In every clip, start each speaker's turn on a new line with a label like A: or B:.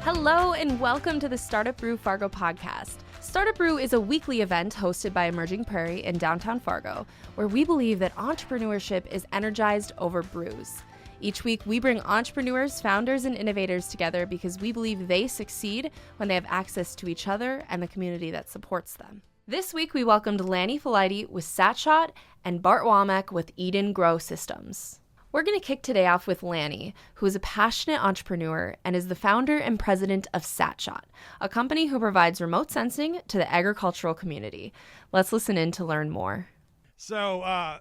A: Hello and welcome to the StartupBREW Fargo podcast. StartupBREW is a weekly event hosted by Emerging Prairie in downtown Fargo, where we believe that entrepreneurship is energized over brews. Each week, we bring entrepreneurs, founders, and innovators together because we believe they succeed when they have access to each other and the community that supports them. This week, we welcomed Lanny Faleide with Satshot and Bart Womack with Eden Grow Systems. We're going to kick today off with Lanny, who is a passionate entrepreneur and is the founder and president of Satshot, a company who provides remote sensing to the agricultural community. Let's listen in to learn more.
B: So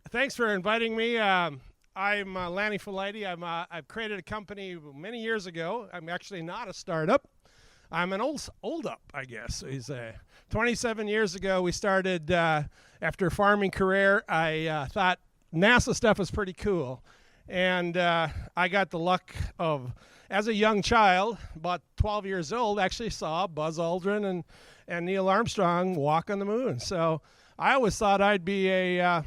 B: thanks for inviting me. I'm Lanny Faleide. I've created a company many years ago. I'm actually not a startup. I'm an old up, I guess. 27 years ago, we started, after a farming career, I thought NASA stuff is pretty cool. And I got the luck of, as a young child, about 12 years old, actually saw Buzz Aldrin and Neil Armstrong walk on the moon. So I always thought I'd be a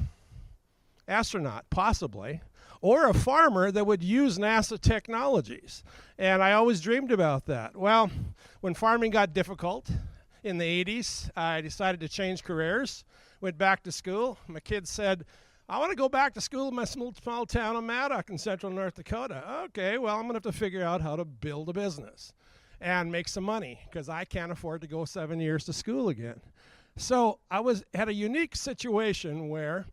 B: astronaut, possibly, or a farmer that would use NASA technologies. And I always dreamed about that. Well, when farming got difficult in the 80s, I decided to change careers, went back to school. My kids said, I want to go back to school in my small town of Maddock in central North Dakota. Okay, well, I'm going to have to figure out how to build a business and make some money because I can't afford to go 7 years to school again. So I had a unique situation where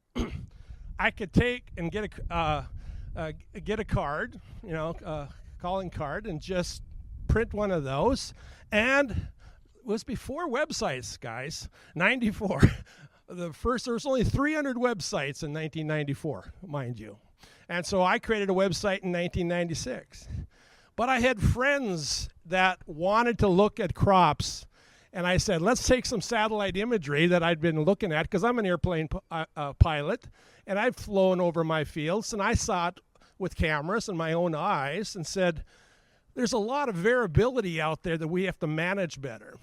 B: I could take and get a card, calling card, and just print one of those. And it was before websites, guys, 94. There was only 300 websites in 1994, mind you. And so I created a website in 1996. But I had friends that wanted to look at crops, and I said, let's take some satellite imagery that I'd been looking at, because I'm an airplane pilot, and I've flown over my fields, and I saw it with cameras and my own eyes and said, there's a lot of variability out there that we have to manage better.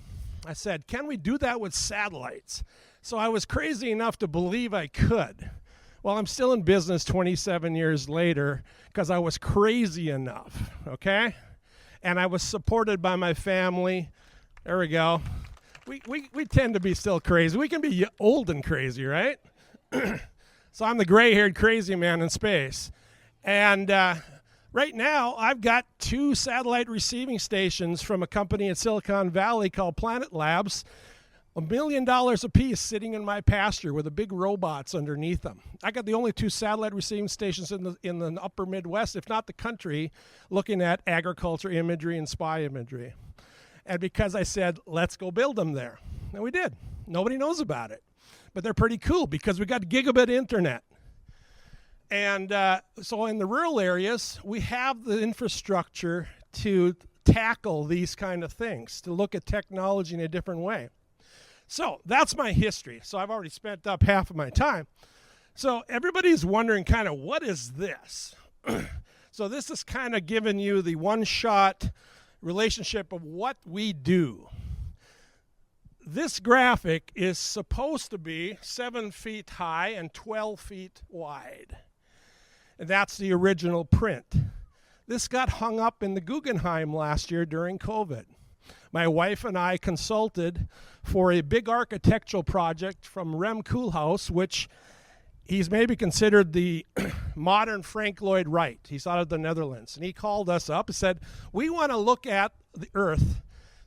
B: I said, can we do that with satellites? So I was crazy enough to believe I could. Well, I'm still in business 27 years later because I was crazy enough, okay? And I was supported by my family. There we go. We tend to be still crazy. We can be old and crazy, right? So I'm the gray-haired crazy man in space. And right now, I've got 2 satellite receiving stations from a company in Silicon Valley called Planet Labs, $1 million a piece sitting in my pasture with the big robots underneath them. I got the only 2 satellite receiving stations in the upper Midwest, if not the country, looking at agriculture imagery and spy imagery. And because I said, let's go build them there. And we did. Nobody knows about it. But they're pretty cool because we got gigabit internet. And so in the rural areas, we have the infrastructure to tackle these kind of things, to look at technology in a different way. So that's my history. So I've already spent up half of my time. So everybody's wondering kind of, what is this? So this is kind of giving you the one-shot relationship of what we do. This graphic is supposed to be 7 feet high and 12 feet wide. And that's the original print. This got hung up in the Guggenheim last year during COVID. My wife and I consulted for a big architectural project from Rem Koolhaas, which he's maybe considered the modern Frank Lloyd Wright. He's out of the Netherlands. And he called us up and said, we want to look at the Earth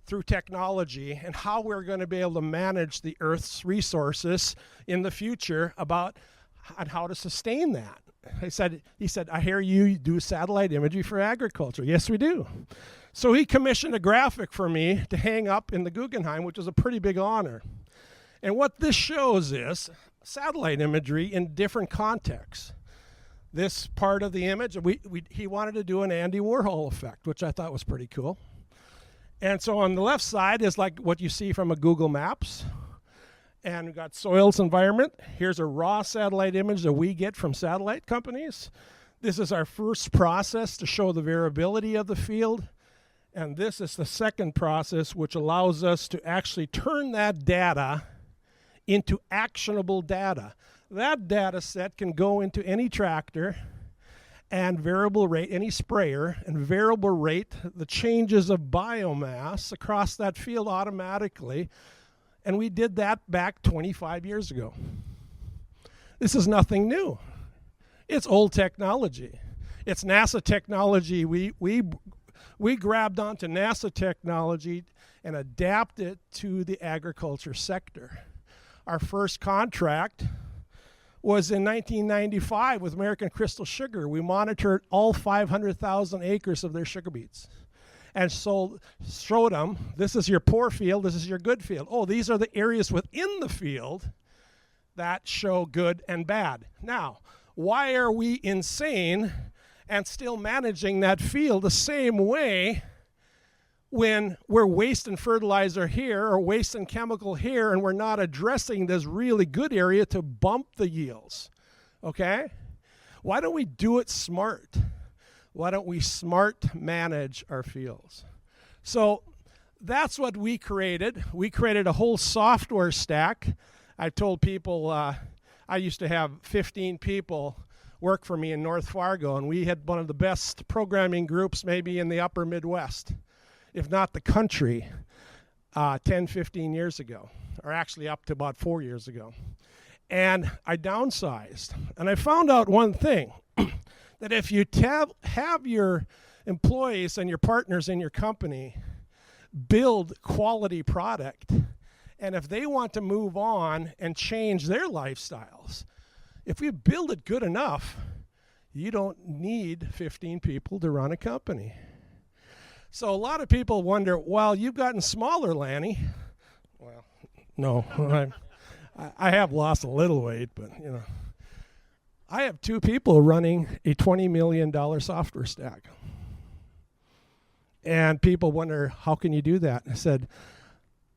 B: through technology and how we're going to be able to manage the Earth's resources in the future on how to sustain that. He said, I hear you do satellite imagery for agriculture. Yes, we do. So he commissioned a graphic for me to hang up in the Guggenheim, which is a pretty big honor. And what this shows is satellite imagery in different contexts. This part of the image, he wanted to do an Andy Warhol effect, which I thought was pretty cool. And so on the left side is like what you see from a Google Maps. And we've got soils environment. Here's a raw satellite image that we get from satellite companies. This is our first process to show the variability of the field. And this is the second process, which allows us to actually turn that data into actionable data. That data set can go into any tractor and variable rate any sprayer and variable rate the changes of biomass across that field automatically. And we did that back 25 years ago. This is nothing new. It's old technology. It's NASA technology. We grabbed onto NASA technology and adapted it to the agriculture sector. Our first contract was in 1995 with American Crystal Sugar. We monitored all 500,000 acres of their sugar beets and showed them, this is your poor field, this is your good field. Oh, these are the areas within the field that show good and bad. Now, why are we insane and still managing that field the same way when we're wasting fertilizer here or wasting chemical here and we're not addressing this really good area to bump the yields? Okay? Why don't we do it smart? Why don't we smart manage our fields? So that's what we created. We created a whole software stack. I told people, I used to have 15 people work for me in North Fargo, and we had one of the best programming groups maybe in the upper Midwest, if not the country, 10, 15 years ago, or actually up to about 4 years ago. And I downsized. And I found out one thing, that if you have your employees and your partners in your company build quality product, and if they want to move on and change their lifestyles, if you build it good enough, you don't need 15 people to run a company. So a lot of people wonder, well, you've gotten smaller, Lanny. Well, no, I have lost a little weight, but you know, I have 2 people running a $20 million software stack. And people wonder, how can you do that? I said,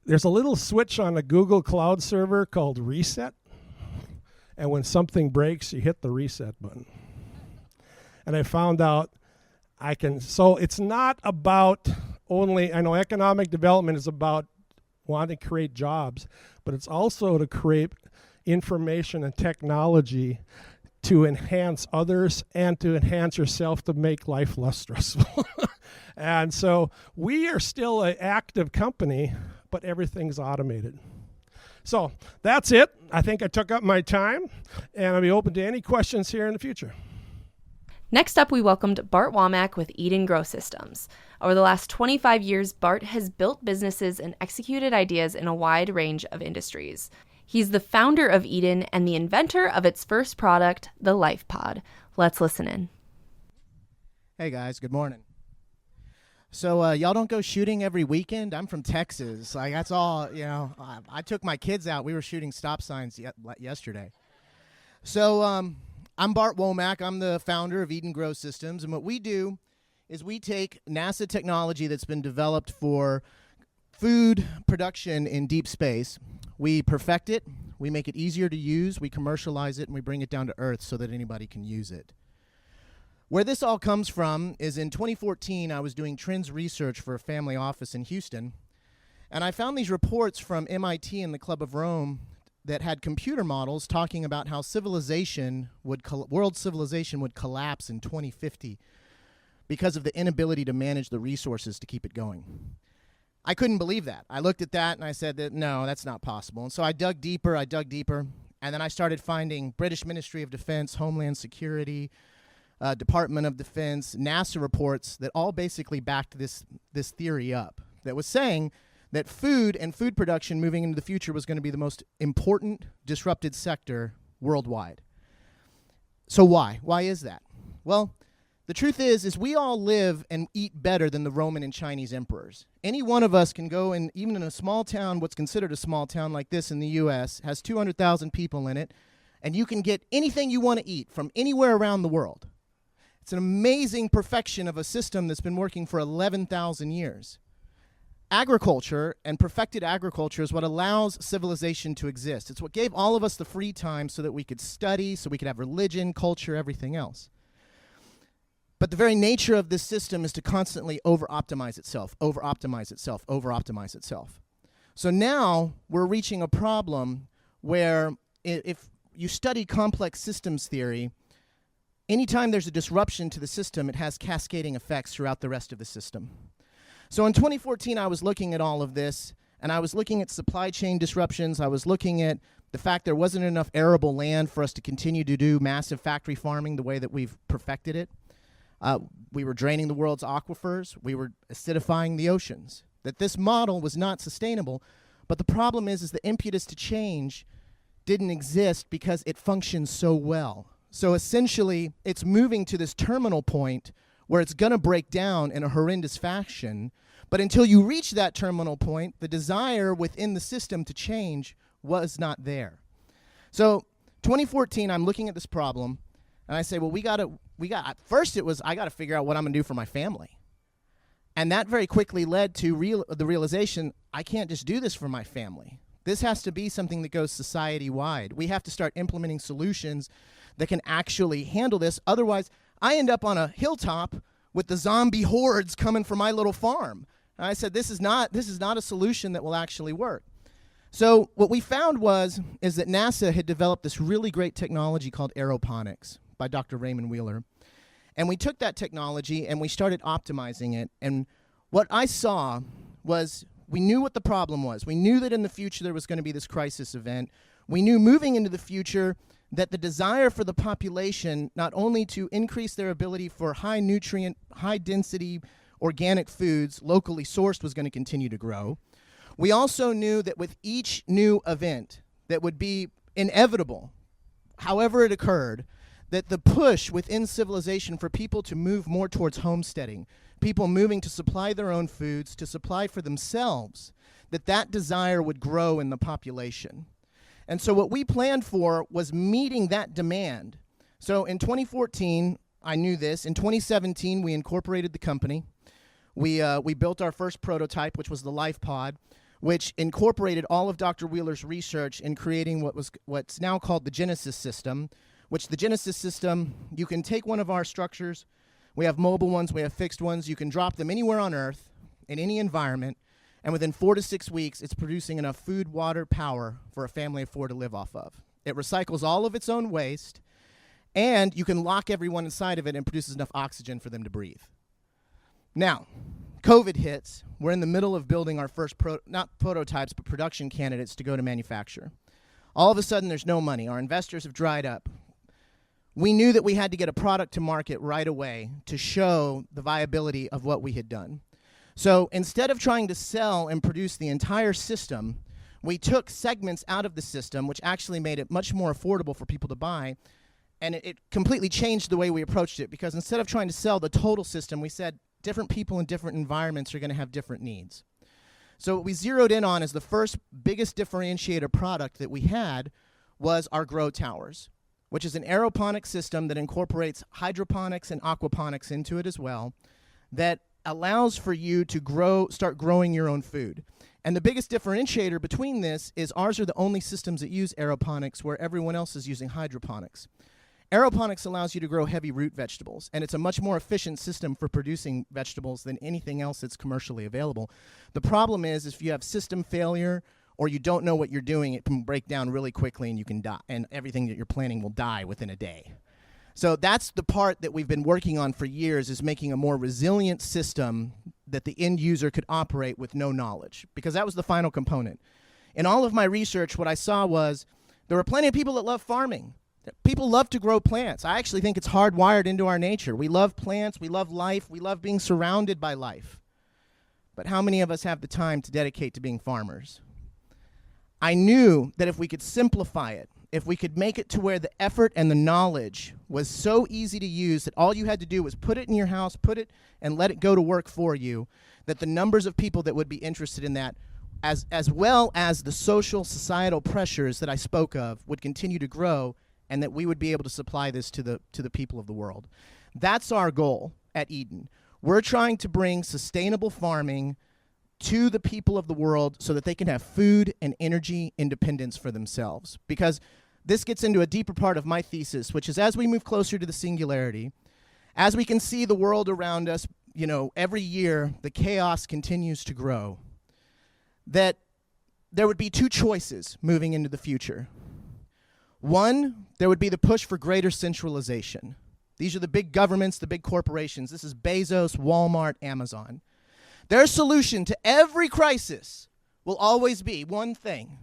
B: there's a little switch on a Google Cloud server called reset. And when something breaks, you hit the reset button. And I found out so it's not about only, I know economic development is about wanting to create jobs, but it's also to create information and technology to enhance others and to enhance yourself to make life less stressful. And so we are still an active company, but everything's automated. So that's it. I think I took up my time, and I'll be open to any questions here in the future.
A: Next up, we welcomed Bart Womack with Eden Grow Systems. Over the last 25 years, Bart has built businesses and executed ideas in a wide range of industries. He's the founder of Eden and the inventor of its first product, the LifePod. Let's listen in.
C: Hey guys, good morning. So y'all don't go shooting every weekend? I'm from Texas. Like that's all, you know. I took my kids out. We were shooting stop signs yesterday. So I'm Bart Womack. I'm the founder of Eden Grow Systems, and what we do is we take NASA technology that's been developed for food production in deep space. We perfect it, we make it easier to use, we commercialize it, and we bring it down to Earth so that anybody can use it. Where this all comes from is in 2014, I was doing trends research for a family office in Houston, and I found these reports from MIT and the Club of Rome that had computer models talking about how world civilization would collapse in 2050 because of the inability to manage the resources to keep it going. I couldn't believe that. I looked at that and I said that no, that's not possible. And so I dug deeper, and then I started finding British Ministry of Defense, Homeland Security, Department of Defense, NASA reports that all basically backed this theory up, that was saying that food and food production moving into the future was going to be the most important disrupted sector worldwide. So why? Why is that? Well, the truth is we all live and eat better than the Roman and Chinese emperors. Any one of us can go and even in a small town, what's considered a small town like this in the U.S., has 200,000 people in it, and you can get anything you want to eat from anywhere around the world. It's an amazing perfection of a system that's been working for 11,000 years. Agriculture and perfected agriculture is what allows civilization to exist. It's what gave all of us the free time so that we could study, so we could have religion, culture, everything else. But the very nature of this system is to constantly over-optimize itself. So now we're reaching a problem where if you study complex systems theory, anytime there's a disruption to the system, it has cascading effects throughout the rest of the system. So in 2014, I was looking at all of this, and I was looking at supply chain disruptions. I was looking at the fact there wasn't enough arable land for us to continue to do massive factory farming the way that we've perfected it. We were draining the world's aquifers. We were acidifying the oceans. That this model was not sustainable. But the problem is the impetus to change didn't exist because it functions so well. So essentially, it's moving to this terminal point where it's going to break down in a horrendous fashion. But until you reach that terminal point, the desire within the system to change was not there. So 2014, I'm looking at this problem, and I say, well, first it was, I got to figure out what I'm going to do for my family. And that very quickly led to the realization, I can't just do this for my family. This has to be something that goes society-wide. We have to start implementing solutions that can actually handle this. Otherwise, I end up on a hilltop with the zombie hordes coming for my little farm. And I said, this is not a solution that will actually work. So what we found is that NASA had developed this really great technology called aeroponics by Dr. Raymond Wheeler. And we took that technology and we started optimizing it. And what I saw was we knew what the problem was. We knew that in the future there was going to be this crisis event. We knew moving into the future that the desire for the population not only to increase their ability for high nutrient, high density organic foods locally sourced was going to continue to grow. We also knew that with each new event that would be inevitable, however it occurred, that the push within civilization for people to move more towards homesteading, people moving to supply their own foods, to supply for themselves, that desire would grow in the population. And so what we planned for was meeting that demand. So in 2014, I knew this. In 2017, we incorporated the company. We built our first prototype, which was the Life Pod, which incorporated all of Dr. Wheeler's research in creating what's now called the Genesis system, which the Genesis system, you can take one of our structures. We have mobile ones, we have fixed ones. You can drop them anywhere on Earth, in any environment, and within 4 to 6 weeks, it's producing enough food, water, power for a family of 4 to live off of. It recycles all of its own waste, and you can lock everyone inside of it and produces enough oxygen for them to breathe. Now, COVID hits. We're in the middle of building our first, not prototypes, but production candidates to go to manufacture. All of a sudden, there's no money. Our investors have dried up. We knew that we had to get a product to market right away to show the viability of what we had done. So instead of trying to sell and produce the entire system, we took segments out of the system, which actually made it much more affordable for people to buy, and it completely changed the way we approached it, because instead of trying to sell the total system, we said different people in different environments are going to have different needs. So what we zeroed in on as the first biggest differentiator product that we had was our grow towers, which is an aeroponic system that incorporates hydroponics and aquaponics into it as well, that allows for you to start growing your own food. And the biggest differentiator between this is ours are the only systems that use aeroponics where everyone else is using hydroponics. Aeroponics allows you to grow heavy root vegetables, and it's a much more efficient system for producing vegetables than anything else that's commercially available. The problem is if you have system failure or you don't know what you're doing, it can break down really quickly and you can die, and everything that you're planning will die within a day. So that's the part that we've been working on for years, is making a more resilient system that the end user could operate with no knowledge, because that was the final component. In all of my research, what I saw was there were plenty of people that love farming. People love to grow plants. I actually think it's hardwired into our nature. We love plants, we love life, we love being surrounded by life. But how many of us have the time to dedicate to being farmers? I knew that if we could simplify it, if we could make it to where the effort and the knowledge was so easy to use that all you had to do was put it in your house, put it and let it go to work for you, that the numbers of people that would be interested in that, as well as the social, societal pressures that I spoke of, would continue to grow, and that we would be able to supply this to the people of the world. That's our goal at Eden. We're trying to bring sustainable farming to the people of the world so that they can have food and energy independence for themselves. Because this gets into a deeper part of my thesis, which is as we move closer to the singularity, as we can see the world around us, every year the chaos continues to grow, that there would be two choices moving into the future. One, there would be the push for greater centralization, These are the big governments, the big corporations. This is Bezos, Walmart, Amazon. Their solution to every crisis will always be one thing: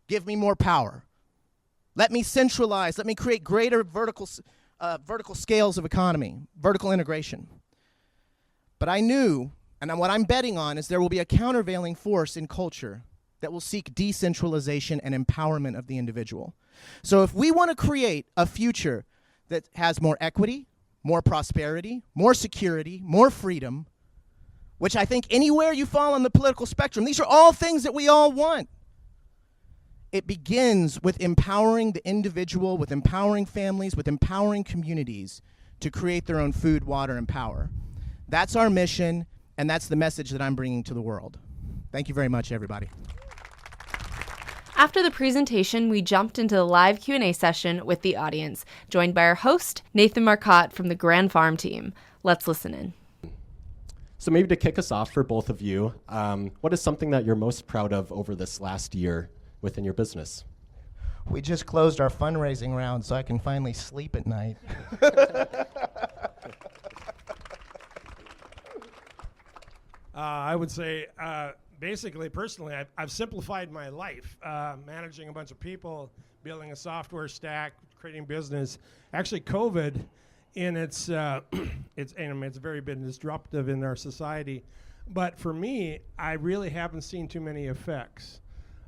C: give me more power. Let me centralize. Let me create greater vertical scales of economy, vertical integration. But I knew, and what I'm betting on, is there will be a countervailing force in culture that will seek decentralization and empowerment of the individual. So if we want to create a future that has more equity, more prosperity, more security, more freedom, which I think anywhere you fall on the political spectrum, these are all things that we all want. It begins with empowering the individual, with empowering families, with empowering communities to create their own food, water, and power. That's our mission, and that's the message that I'm bringing to the world. Thank you very much, everybody.
A: After the presentation, we jumped into the live Q&A session with the audience, joined by our host, Nathan Marcotte from the Grand Farm team. Let's listen in.
D: So maybe to kick us off for both of you, what is something that you're most proud of over this last year within your business?
C: We just closed our fundraising round, so I can finally sleep at night.
B: I would say, basically, personally, I've simplified my life, managing a bunch of people, building a software stack, creating business. Actually, COVID, it's very been disruptive in our society. But for me, I really haven't seen too many effects.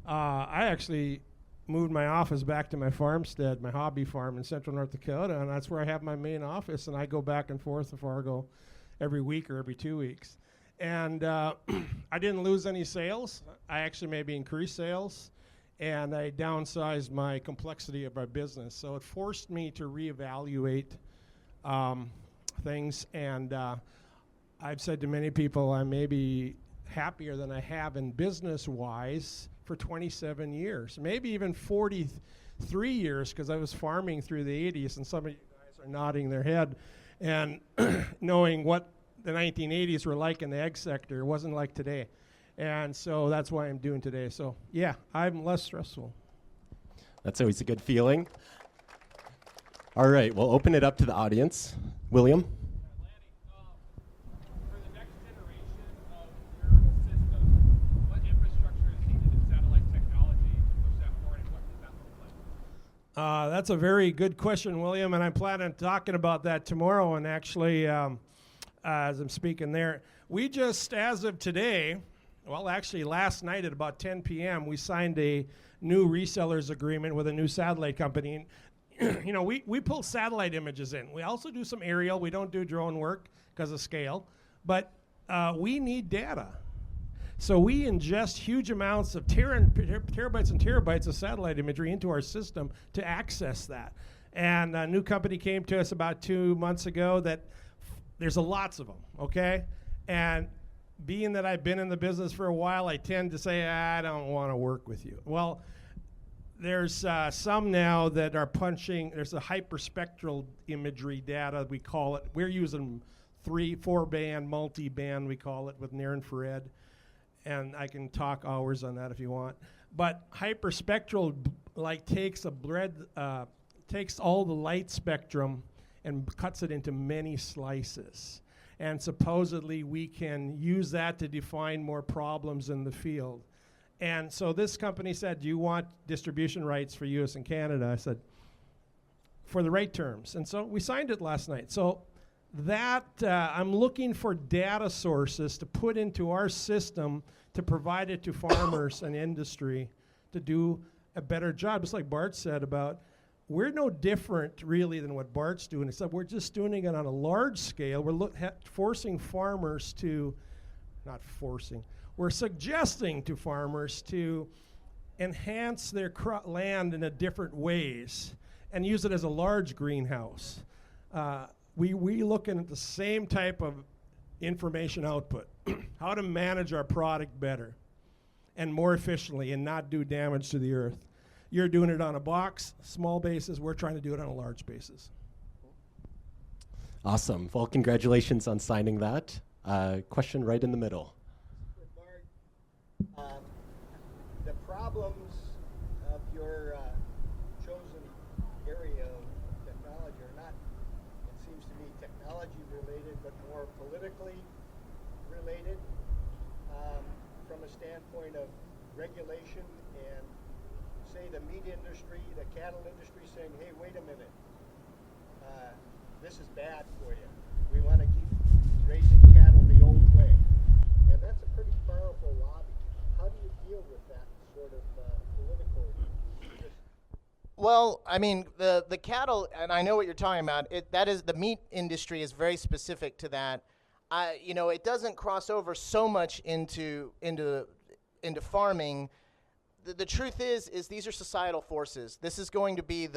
B: I actually moved my office back to my farmstead, my hobby farm in central North Dakota, and that's where I have my main office, and I go back and forth to Fargo every week or every 2 weeks. And I didn't lose any sales. I actually maybe increased sales, and I downsized my complexity of my business. So it forced me to reevaluate things, and I've said to many people I may be happier than I have in business-wise for 27 years, maybe even 43 years, because I was farming through the 80s, and some of you guys are nodding their head, and knowing what the 1980s were like in the egg sector. It wasn't like today. And so that's why I'm doing today. So yeah, I'm less stressful.
D: That's always a good feeling. All right, we'll open it up to the audience. William?
E: Lanny, for the next generation of your system, what infrastructure is needed in satellite technology to push that forward, and what does that look like?
B: That's a very good question, William, and I plan on talking about that tomorrow. And actually, as I'm speaking there, we just, as of today, well, actually last night at about 10 p.m., we signed a new resellers agreement with a new satellite company. You know, we pull satellite images in. We also do some aerial. We don't do drone work because of scale, but we need data. So we ingest huge amounts of terabytes and terabytes of satellite imagery into our system to access that. And a new company came to us about 2 months ago that there's lots of them, okay? And being that I've been in the business for a while, I tend to say, I don't want to work with you. Well, there's some now that are there's a hyperspectral imagery data, we call it. We're using 3-4 band, multi-band, we call it, with near infrared. And I can talk hours on that if you want. But hyperspectral takes all the light spectrum and cuts it into many slices. And supposedly we can use that to define more problems in the field. And so this company said, do you want distribution rights for US and Canada? I said, for the right terms. And so we signed it last night. So that, I'm looking for data sources to put into our system to provide it to farmers and industry to do a better job. Just like Bart said about, we're no different really than what Bart's doing, except we're just doing it on a large scale. We're forcing farmers to, not forcing, we're suggesting to farmers to enhance their land in a different ways and use it as a large greenhouse. We looking at the same type of information output, how to manage our product better and more efficiently and not do damage to the earth. You're doing it on a box, small basis. We're trying to do it on a large basis.
D: Awesome. Well, congratulations on signing that. Question right in the middle.
F: Bart, the problems of your chosen area of technology are not, it seems to politically related, from a standpoint of regulation and, say, the meat industry, the cattle industry saying, hey, wait a minute, this is bad for you. We want to keep raising cattle the old way. And that's a pretty powerful lobby. How do you deal with that sort of political?
C: Well, I mean, the cattle, and I know what you're talking about. That is, the meat industry is very specific to that. It doesn't cross over so much into farming. The truth is these are societal forces. This is going to be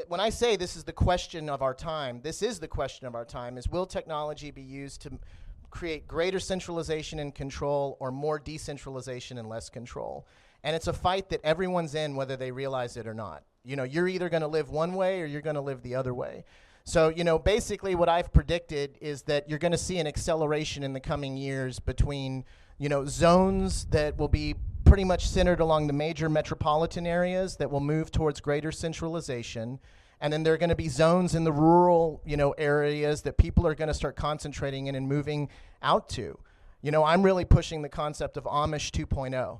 C: when I say this is the question of our time, this is the question of our time, is will technology be used to create greater centralization and control, or more decentralization and less control? And it's a fight that everyone's in, whether they realize it or not. You're either going to live one way or you're going to live the other way. So, basically what I've predicted is that you're going to see an acceleration in the coming years between, zones that will be pretty much centered along the major metropolitan areas that will move towards greater centralization. And then there are going to be zones in the rural, areas that people are going to start concentrating in and moving out to. I'm really pushing the concept of Amish 2.0.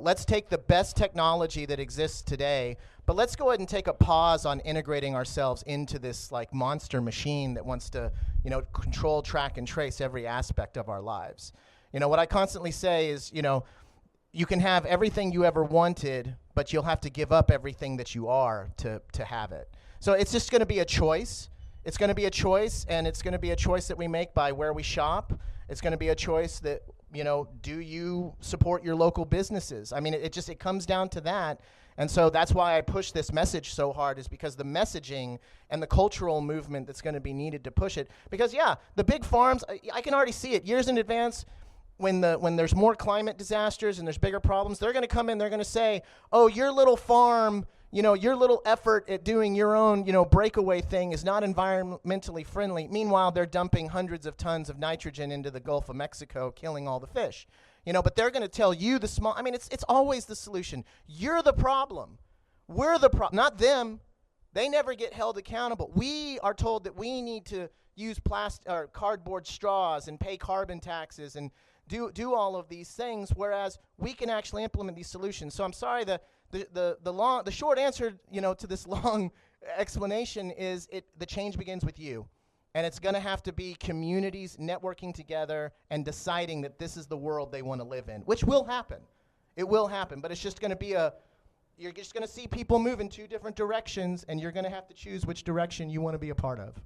C: Let's take the best technology that exists today, but let's go ahead and take a pause on integrating ourselves into this like monster machine that wants to, control, track, and trace every aspect of our lives. What I constantly say is, you can have everything you ever wanted, but you'll have to give up everything that you are to have it. So it's just going to be a choice. It's going to be a choice, and it's going to be a choice that we make by where we shop. It's going to be a choice that, do you support your local businesses? I mean, it comes down to that. And so that's why I push this message so hard, is because the messaging and the cultural movement that's going to be needed to push it. Because, yeah, the big farms, I can already see it years in advance. When there's more climate disasters and there's bigger problems, they're going to come in, they're going to say, oh, your little farm, your little effort at doing your own, breakaway thing is not environmentally friendly. Meanwhile, they're dumping hundreds of tons of nitrogen into the Gulf of Mexico, killing all the fish. But they're going to tell you it's always the solution. You're the problem. We're the problem, not them. They never get held accountable. We are told that we need to use plastic or cardboard straws and pay carbon taxes and do all of these things, whereas we can actually implement these solutions. So I'm sorry, the short answer, to this long explanation is the change begins with you. And it's going to have to be communities networking together and deciding that this is the world they want to live in, which will happen. It will happen, but it's just going to be you're just going to see people move in two different directions, and you're going to have to choose which direction you want to be a part of.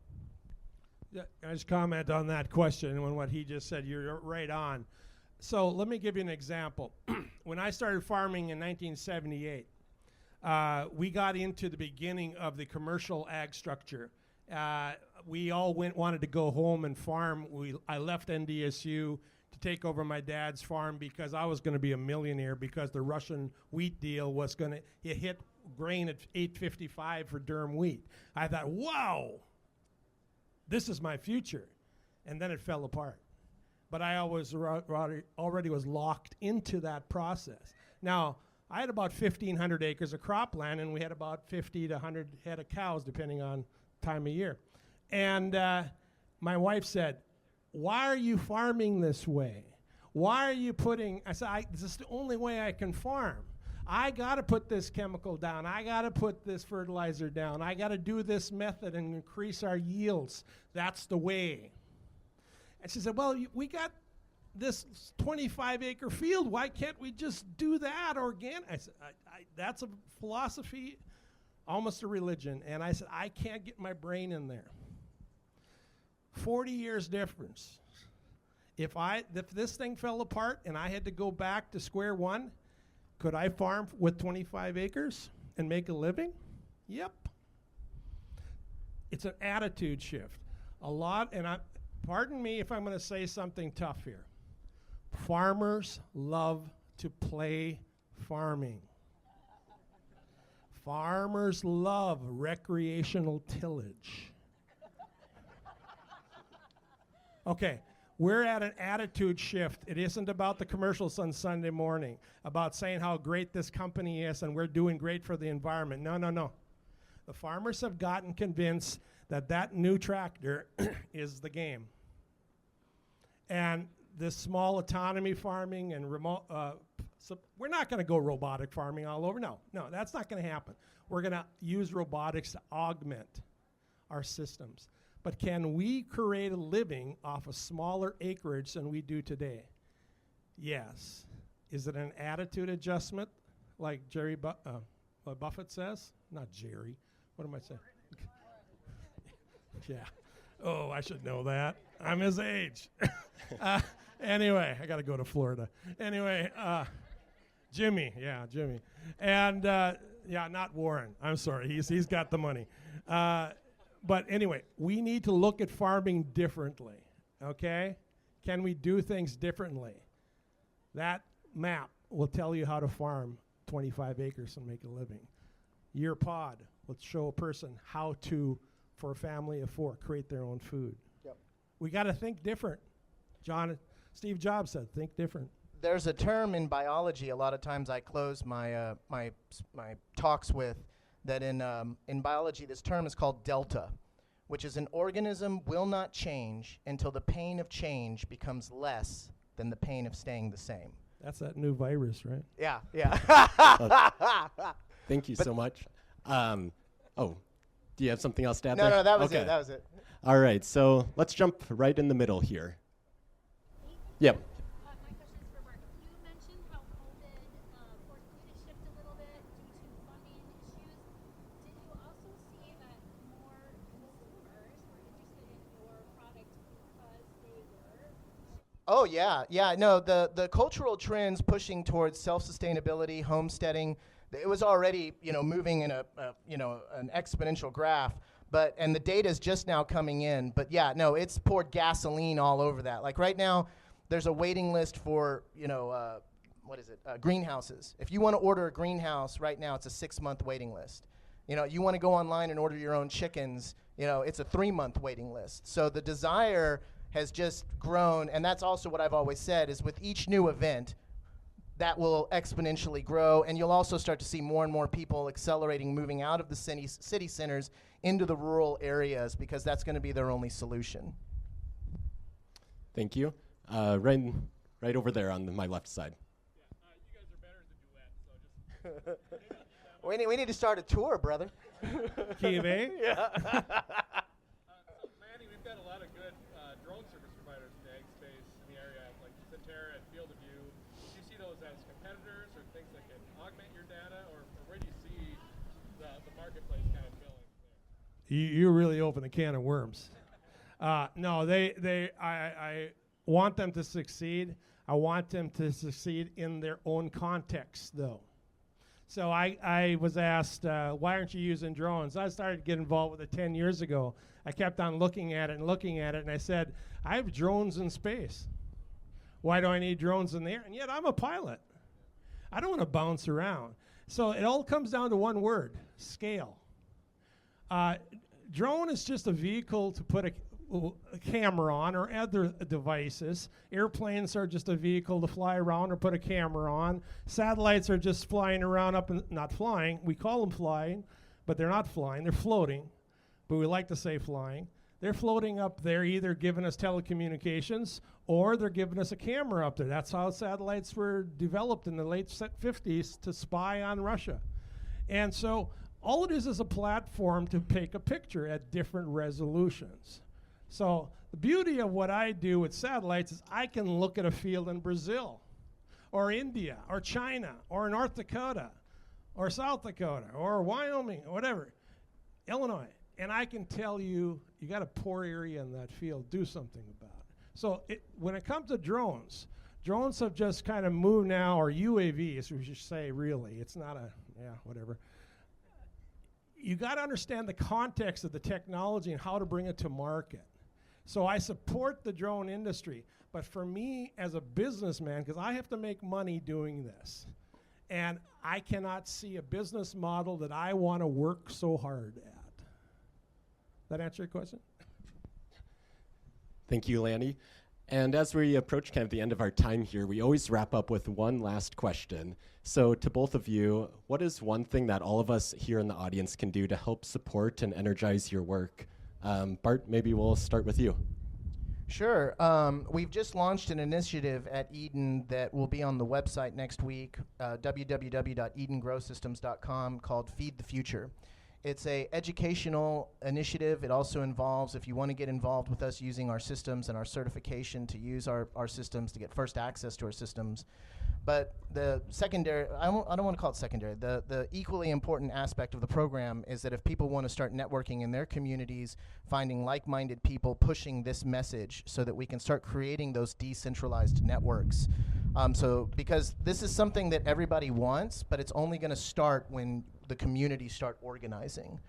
B: Yeah, I just comment on that question and what he just said. You're right on. So let me give you an example. When I started farming in 1978, we got into the beginning of the commercial ag structure. We all wanted to go home and farm. I left NDSU to take over my dad's farm because I was going to be a millionaire, because the Russian wheat deal was going to hit grain at $8.55 for durum wheat. I thought, wow, this is my future. And then it fell apart. But I already was locked into that process. Now, I had about 1,500 acres of cropland, and we had about 50 to 100 head of cows, depending on time of year. And my wife said, why are you farming this way? Why are you I said, this is the only way I can farm. I got to put this chemical down. I got to put this fertilizer down. I got to do this method and increase our yields. That's the way. And she said, well, we got this 25-acre field. Why can't we just do that organic? I said, that's a philosophy, almost a religion. And I said, I can't get my brain in there. 40 years difference. If this thing fell apart and I had to go back to square one, could I farm with 25 acres and make a living? Yep. It's an attitude shift. Pardon me if I'm going to say something tough here. Farmers love to play farming. Farmers love recreational tillage. Okay, we're at an attitude shift. It isn't about the commercials on Sunday morning, about saying how great this company is and we're doing great for the environment. No. The farmers have gotten convinced that new tractor is the game. And this small autonomy farming and remote, so we're not going to go robotic farming all over. No, that's not going to happen. We're going to use robotics to augment our systems. But can we create a living off a smaller acreage than we do today? Yes. Is it an attitude adjustment, like Buffett says? Not Jerry. What am I saying? Yeah. Oh, I should know that. I'm his age. Anyway, I got to go to Florida. Anyway, Jimmy. Yeah, Jimmy. And, not Warren. I'm sorry. He's got the money. But anyway, we need to look at farming differently, okay? Can we do things differently? That map will tell you how to farm 25 acres and make a living. Your pod will show a person how to, for a family of 4, create their own food.
C: Yep.
B: We got to think different. Steve Jobs said, think different.
C: There's a term in biology. A lot of times I close my my talks with that in biology. This term is called delta, which is an organism will not change until the pain of change becomes less than the pain of staying the same.
B: That's that new virus, right?
C: Yeah.
D: Thank you so much. Do you have something else to add?
C: No, that was
D: okay.
C: it. That was it.
D: All right, so let's jump right in the middle here. Yep.
G: My question is for Bart. You mentioned how COVID forced you to shift a little bit due to funding issues. Did you also see that more consumers were interested in your product because they were?
C: Oh yeah. No, the cultural trends pushing towards self-sustainability, homesteading, it was already moving in an exponential graph. And the data is just now coming in. But yeah, no, it's poured gasoline all over that. Like right now, there's a waiting list for greenhouses. If you want to order a greenhouse right now, it's a 6-month waiting list. You want to go online and order your own chickens. It's a 3-month waiting list. So the desire has just grown, and that's also what I've always said is with each new event, that will exponentially grow, and you'll also start to see more and more people accelerating, moving out of the city centers into the rural areas because that's going to be their only solution.
D: Thank you. Right over there on my left side.
E: Yeah, you guys are better as a duet, so just.
C: We need to start a tour, brother.
B: Key of A?
C: Yeah.
E: So Lanny, we've got a lot of good drone service providers in the ag space in the area, like Centera and Field of View. Do you see those as competitors or things that can augment your data, or where do you see the marketplace kind of filling there?
B: You really open a can of worms. No, I want them to succeed. I want them to succeed in their own context, though. So I was asked, why aren't you using drones? I started to get involved with it 10 years ago. I kept on looking at it, and I said, I have drones in space. Why do I need drones in the air? And yet I'm a pilot. I don't want to bounce around. So it all comes down to one word, scale. Drone is just a vehicle to put a camera on or other devices. Airplanes are just a vehicle to fly around or put a camera on. Satellites are just flying around not flying. We call them flying, but they're not flying. They're floating, but we like to say flying. They're floating up there, either giving us telecommunications or they're giving us a camera up there. That's how satellites were developed in the late 50s to spy on Russia. And so all it is a platform to take a picture at different resolutions. So the beauty of what I do with satellites is I can look at a field in Brazil or India or China or North Dakota or South Dakota or Wyoming or whatever, Illinois, and I can tell you, you got a poor area in that field, do something about it. So when it comes to drones have just kind of moved now, or UAVs, we should say really. It's not whatever. You got to understand the context of the technology and how to bring it to market. So I support the drone industry, but for me as a businessman, because I have to make money doing this, and I cannot see a business model that I want to work so hard at. That answer your question?
D: Thank you, Lanny. And as we approach kind of the end of our time here, we always wrap up with one last question. So to both of you, what is one thing that all of us here in the audience can do to help support and energize your work? Bart, maybe we'll start with you.
C: Sure. We've just launched an initiative at Eden that will be on the website next week, www.edengrowsystems.com, called Feed the Future. It's a educational initiative. It also involves, if you want to get involved with us using our systems and our certification to use our systems to get first access to our systems. But the secondary, I don't want to call it secondary, the equally important aspect of the program is that if people want to start networking in their communities, finding like-minded people pushing this message so that we can start creating those decentralized networks. So because this is something that everybody wants, but it's only going to start when the community start organizing.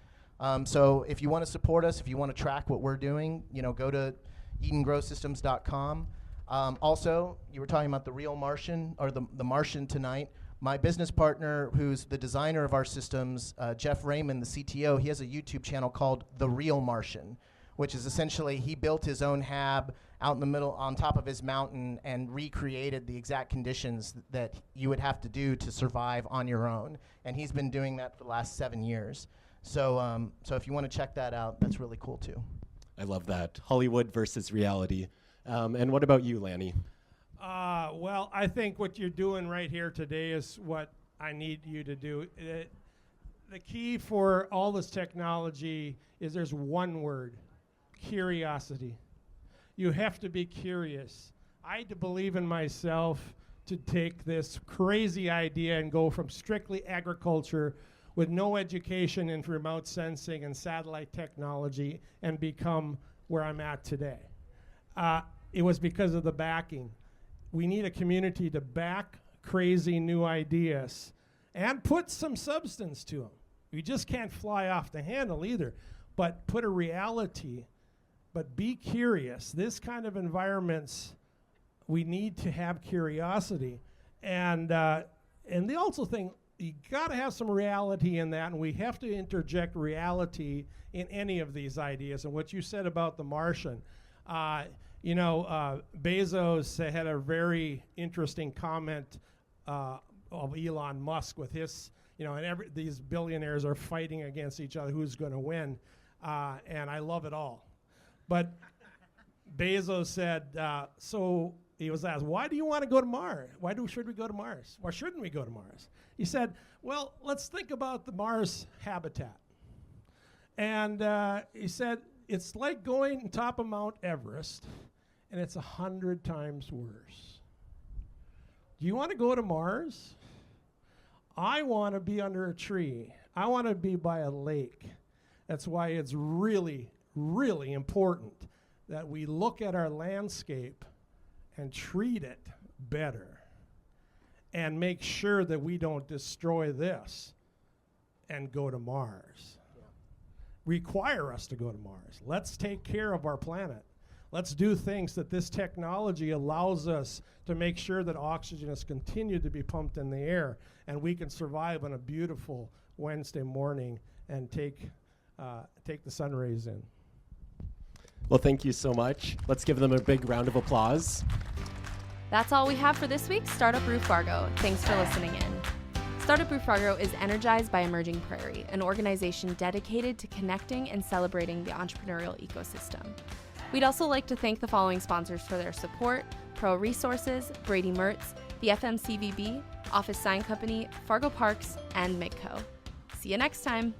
C: So if you want to support us, if you want to track what we're doing, go to EdenGrowSystems.com. Also, you were talking about the real Martian, or the Martian tonight. My business partner, who's the designer of our systems, Jeff Raymond, the CTO, he has a YouTube channel called The Real Martian, which is essentially he built his own hab out in the middle on top of his mountain and recreated the exact conditions that you would have to do to survive on your own. And he's been doing that for the last 7 years. So if you want to check that out, that's really cool too.
D: I love that. Hollywood versus reality. And what about you, Lanny?
B: Well, I think what you're doing right here today is what I need you to do. The key for all this technology is there's one word: curiosity. You have to be curious. I had to believe in myself to take this crazy idea and go from strictly agriculture with no education in remote sensing and satellite technology and become where I'm at today. It was because of the backing. We need a community to back crazy new ideas and put some substance to them. You just can't fly off the handle either, but put a reality, but be curious. This kind of environments, we need to have curiosity. And the also thing, you gotta have some reality in that, and we have to interject reality in any of these ideas. And what you said about the Martian, Bezos had a very interesting comment of Elon Musk with his, and these billionaires are fighting against each other, who's going to win, and I love it all. But Bezos said, so he was asked, why do you want to go to Mars? Should we go to Mars? Why shouldn't we go to Mars? He said, well, let's think about the Mars habitat. And he said, it's like going on top of Mount Everest, and it's 100 times worse. Do you want to go to Mars? I want to be under a tree. I want to be by a lake. That's why it's really, really important that we look at our landscape and treat it better and make sure that we don't destroy this and go to Mars. Require us to go to Mars. Let's take care of our planet. Let's do things that this technology allows us to make sure that oxygen is continued to be pumped in the air and we can survive on a beautiful Wednesday morning and take the sun rays in.
D: Well, thank you so much. Let's give them a big round of applause.
A: That's all we have for this week's StartupBREW Fargo. Thanks for listening in. StartupBREW Fargo is energized by Emerging Prairie, an organization dedicated to connecting and celebrating the entrepreneurial ecosystem. We'd also like to thank the following sponsors for their support: Pro Resources, Brady Mertz, the FMCVB, Office Sign Company, Fargo Parks, and Midco. See you next time.